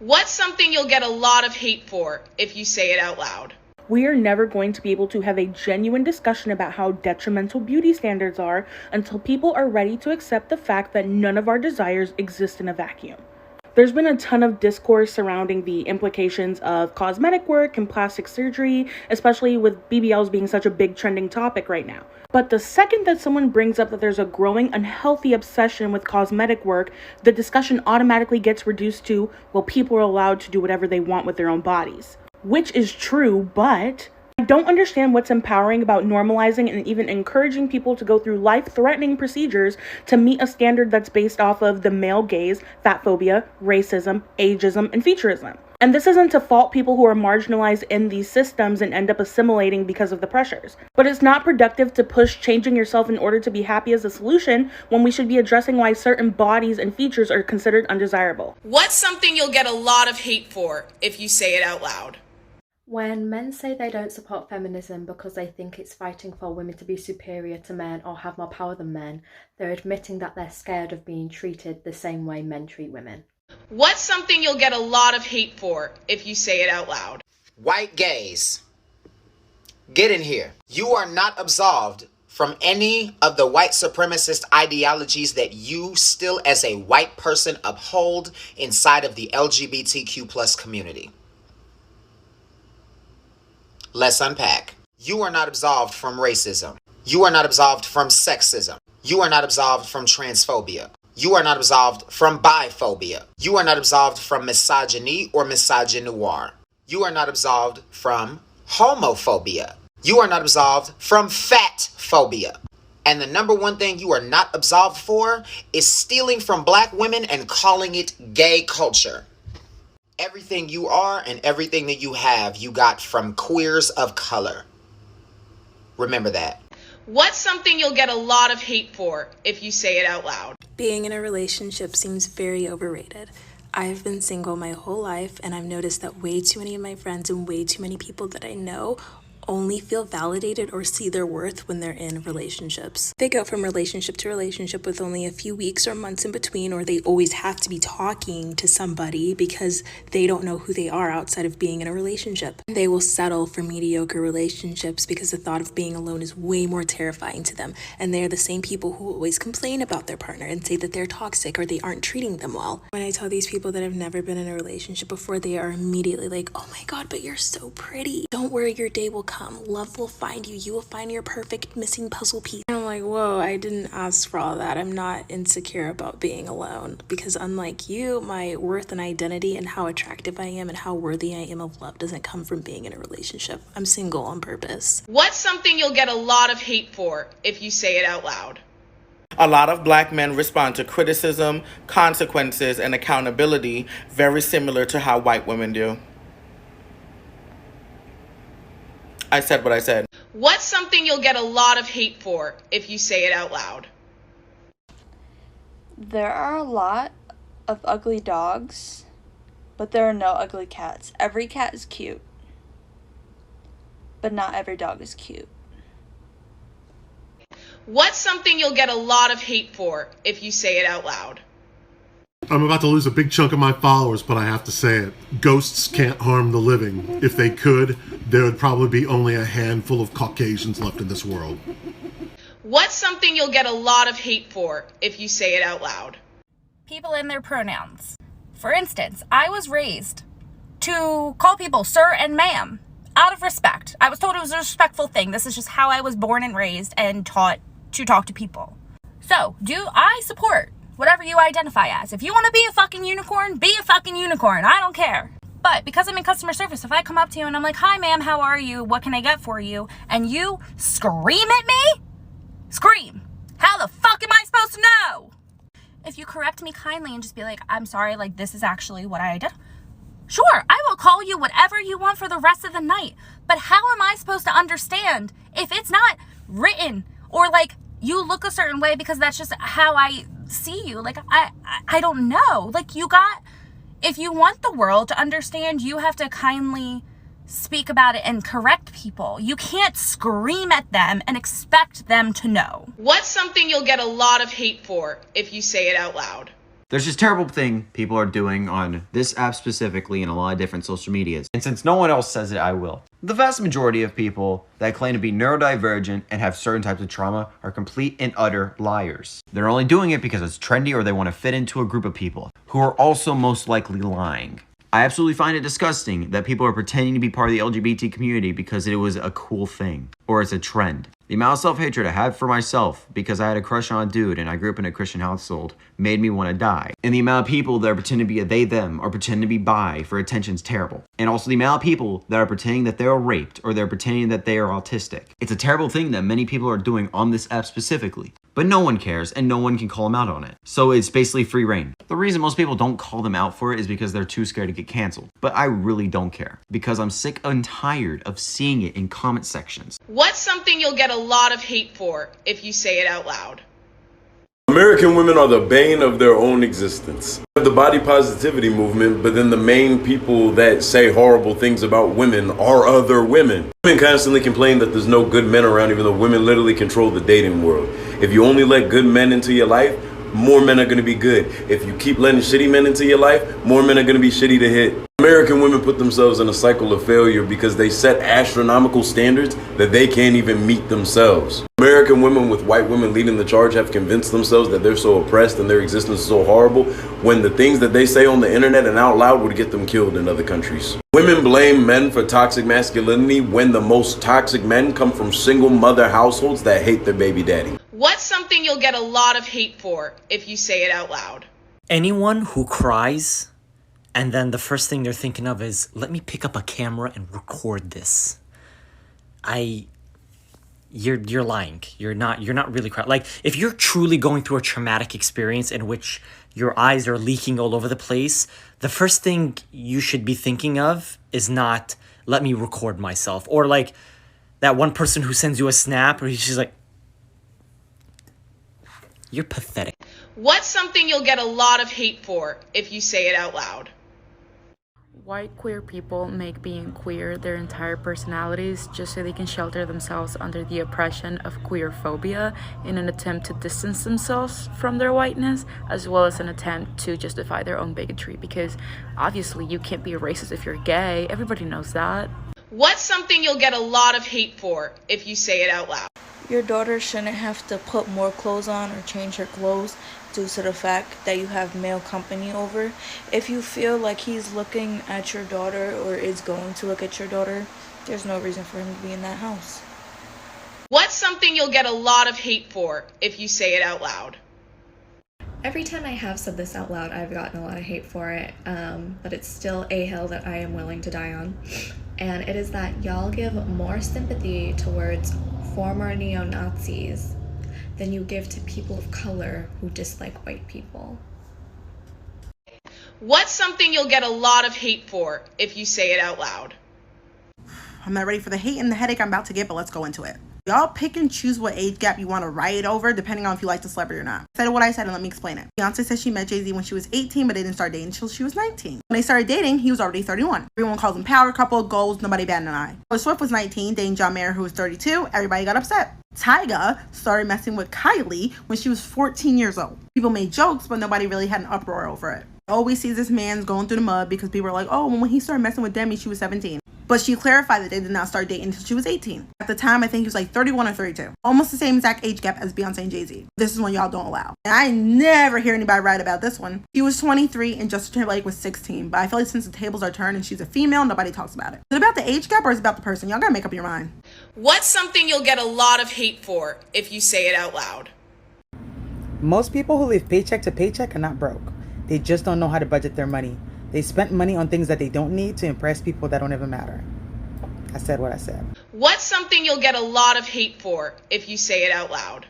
What's something you'll get a lot of hate for if you say it out loud? We are never going to be able to have a genuine discussion about how detrimental beauty standards are until people are ready to accept the fact that none of our desires exist in a vacuum. There's been a ton of discourse surrounding the implications of cosmetic work and plastic surgery, especially with BBLs being such a big trending topic right now. But the second that someone brings up that there's a growing unhealthy obsession with cosmetic work, the discussion automatically gets reduced to, well, people are allowed to do whatever they want with their own bodies. Which is true, but I don't understand what's empowering about normalizing and even encouraging people to go through life-threatening procedures to meet a standard that's based off of the male gaze, fat phobia, racism, ageism, and featureism. And this isn't to fault people who are marginalized in these systems and end up assimilating because of the pressures. But it's not productive to push changing yourself in order to be happy as a solution when we should be addressing why certain bodies and features are considered undesirable. What's something you'll get a lot of hate for if you say it out loud? When men say they don't support feminism because they think it's fighting for women to be superior to men or have more power than men, they're admitting that they're scared of being treated the same way men treat women. What's something you'll get a lot of hate for if you say it out loud? White gays, get in here. You are not absolved from any of the white supremacist ideologies that you still as a white person uphold inside of the LGBTQ plus community. Let's unpack. You are not absolved from racism. You are not absolved from sexism. You are not absolved from transphobia. You are not absolved from biphobia. You are not absolved from misogyny or misogynoir. You are not absolved from homophobia. You are not absolved from fat phobia. And the number one thing you are not absolved for is stealing from black women and calling it gay culture. Everything you are and everything that you have, you got from queers of color. Remember that. What's something you'll get a lot of hate for if you say it out loud? Being in a relationship seems very overrated. I've been single my whole life, and I've noticed that way too many of my friends and way too many people that I know only feel validated or see their worth when they're in relationships. They go from relationship to relationship with only a few weeks or months in between, or they always have to be talking to somebody because they don't know who they are outside of being in a relationship. They will settle for mediocre relationships because the thought of being alone is way more terrifying to them. And they're the same people who always complain about their partner and say that they're toxic or they aren't treating them well. When I tell these people that I've never been in a relationship before, they are immediately like, oh my God, but you're so pretty. Don't worry, your day will come. Love will find you. You will find your perfect missing puzzle piece. And I'm like, whoa, I didn't ask for all that. I'm not insecure about being alone because unlike you, my worth and identity and how attractive I am and how worthy I am of love doesn't come from being in a relationship. I'm single on purpose. What's something you'll get a lot of hate for if you say it out loud? A lot of black men respond to criticism, consequences, and accountability very similar to how white women do. I said what I said. What's something you'll get a lot of hate for if you say it out loud? There are a lot of ugly dogs, but there are no ugly cats. Every cat is cute, but not every dog is cute. What's something you'll get a lot of hate for if you say it out loud? I'm about to lose a big chunk of my followers, but I have to say it. Ghosts can't harm the living. If they could, there would probably be only a handful of Caucasians left in this world. What's something you'll get a lot of hate for if you say it out loud? People and their pronouns. For instance, I was raised to call people sir and ma'am out of respect. I was told it was a respectful thing. This is just how I was born and raised and taught to talk to people. So, do I support whatever you identify as? If you want to be a fucking unicorn, be a fucking unicorn. I don't care. But because I'm in customer service, if I come up to you and I'm like, hi ma'am, how are you? What can I get for you? And you scream at me? Scream. How the fuck am I supposed to know? If you correct me kindly and just be like, I'm sorry, like this is actually what I identify. Sure, I will call you whatever you want for the rest of the night. But how am I supposed to understand if it's not written or like you look a certain way because that's just how I see you? Like, I don't know. Like if you want the world to understand, you have to kindly speak about it and correct people. You can't scream at them and expect them to know. What's something you'll get a lot of hate for if you say it out loud? There's this terrible thing people are doing on this app specifically and a lot of different social medias. And since no one else says it, I will. The vast majority of people that claim to be neurodivergent and have certain types of trauma are complete and utter liars. They're only doing it because it's trendy or they want to fit into a group of people who are also most likely lying. I absolutely find it disgusting that people are pretending to be part of the LGBT community because it was a cool thing or it's a trend. The amount of self-hatred I had for myself because I had a crush on a dude and I grew up in a Christian household made me want to die. And the amount of people that are pretending to be a they, them, or pretending to be bi for attention is terrible. And also the amount of people that are pretending that they're raped or they're pretending that they are autistic. It's a terrible thing that many people are doing on this app specifically. But no one cares and no one can call them out on it. So it's basically free reign. The reason most people don't call them out for it is because they're too scared to get canceled. But I really don't care because I'm sick and tired of seeing it in comment sections. What's something you'll get a lot of hate for if you say it out loud? American women are the bane of their own existence. The body positivity movement, but then the main people that say horrible things about women are other women. Women constantly complain that there's no good men around, even though women literally control the dating world. If you only let good men into your life, more men are going to be good. If you keep letting shitty men into your life, more men are going to be shitty to hit. American women put themselves in a cycle of failure because they set astronomical standards that they can't even meet themselves. American women with white women leading the charge have convinced themselves that they're so oppressed and their existence is so horrible when the things that they say on the internet and out loud would get them killed in other countries. Women blame men for toxic masculinity when the most toxic men come from single mother households that hate their baby daddy. What's something you'll get a lot of hate for if you say it out loud? Anyone who cries and then the first thing they're thinking of is, let me pick up a camera and record this. You're lying. You're not really crying. Like, if you're truly going through a traumatic experience in which your eyes are leaking all over the place, the first thing you should be thinking of is not, let me record myself. Or like that one person who sends you a snap or she's like, you're pathetic. What's something you'll get a lot of hate for if you say it out loud? White queer people make being queer their entire personalities just so they can shelter themselves under the oppression of queerphobia in an attempt to distance themselves from their whiteness, as well as an attempt to justify their own bigotry, because obviously you can't be a racist if you're gay. Everybody knows that. What's something you'll get a lot of hate for if you say it out loud? Your daughter shouldn't have to put more clothes on or change her clothes due to the fact that you have male company over. If you feel like he's looking at your daughter or is going to look at your daughter, there's no reason for him to be in that house. What's something you'll get a lot of hate for if you say it out loud? Every time I have said this out loud, I've gotten a lot of hate for it, but it's still a hill that I am willing to die on. And it is that y'all give more sympathy towards former neo-Nazis than you give to people of color who dislike white people. What's something you'll get a lot of hate for if you say it out loud? I'm not ready for the hate and the headache I'm about to get, but let's go into it. Y'all pick and choose what age gap you want to riot over, depending on if you like the celebrity or not. I said what I said and let me explain it. Beyonce said she met Jay-Z when she was 18, but they didn't start dating until she was 19. When they started dating, he was already 31. Everyone calls them power couple, goals, nobody batted an eye. Taylor Swift was 19, dating John Mayer, who was 32. Everybody got upset. Tyga started messing with Kylie when she was 14 years old. People made jokes, but nobody really had an uproar over it. Always sees this man's going through the mud because people are like, oh, when he started messing with Demi, she was 17. But she clarified that they did not start dating until she was 18. At the time, I think he was like 31 or 32. Almost the same exact age gap as Beyonce and Jay-Z. This is one y'all don't allow. And I never hear anybody write about this one. He was 23 and Justin Timberlake was 16. But I feel like since the tables are turned and she's a female, nobody talks about it. Is it about the age gap or is it about the person? Y'all gotta make up your mind. What's something you'll get a lot of hate for if you say it out loud? Most people who live paycheck to paycheck are not broke. They just don't know how to budget their money. They spent money on things that they don't need to impress people that don't even matter. I said what I said. What's something you'll get a lot of hate for if you say it out loud?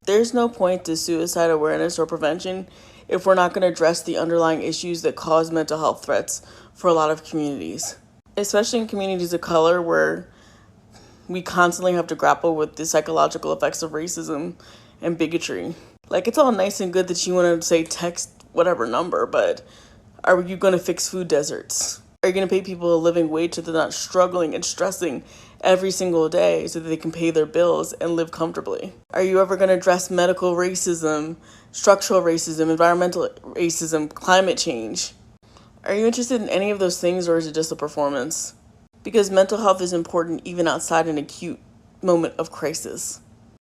There's no point to suicide awareness or prevention if we're not going to address the underlying issues that cause mental health threats for a lot of communities, especially in communities of color where we constantly have to grapple with the psychological effects of racism and bigotry. Like, it's all nice and good that you want to say text whatever number, but are you going to fix food deserts? Are you going to pay people a living wage so they're not struggling and stressing every single day so that they can pay their bills and live comfortably? Are you ever going to address medical racism, structural racism, environmental racism, climate change? Are you interested in any of those things, or is it just a performance? Because mental health is important even outside an acute moment of crisis.